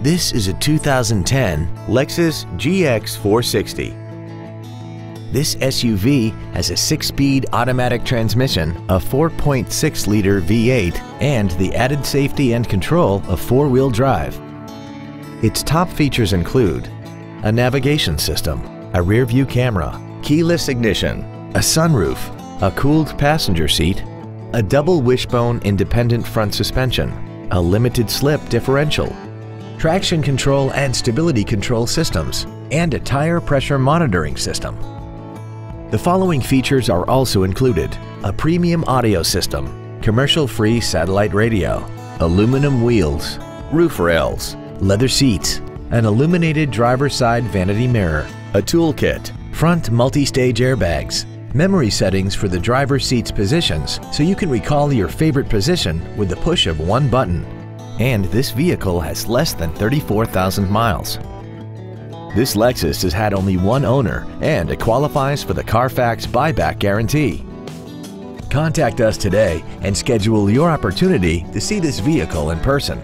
This is a 2010 Lexus GX 460. This SUV has a 6-speed automatic transmission, a 4.6-liter V8, and the added safety and control of 4-wheel drive. Its top features include a navigation system, a rear-view camera, keyless ignition, a sunroof, a cooled passenger seat, a double wishbone independent front suspension, a limited slip differential, traction control and stability control systems, and a tire pressure monitoring system. The following features are also included: a premium audio system, commercial-free satellite radio, aluminum wheels, roof rails, leather seats, an illuminated driver's side vanity mirror, a toolkit, front multi-stage airbags, memory settings for the driver's seat's positions so you can recall your favorite position with the push of one button. And this vehicle has less than 34,000 miles. This Lexus has had only one owner and it qualifies for the Carfax buyback guarantee. Contact us today and schedule your opportunity to see this vehicle in person.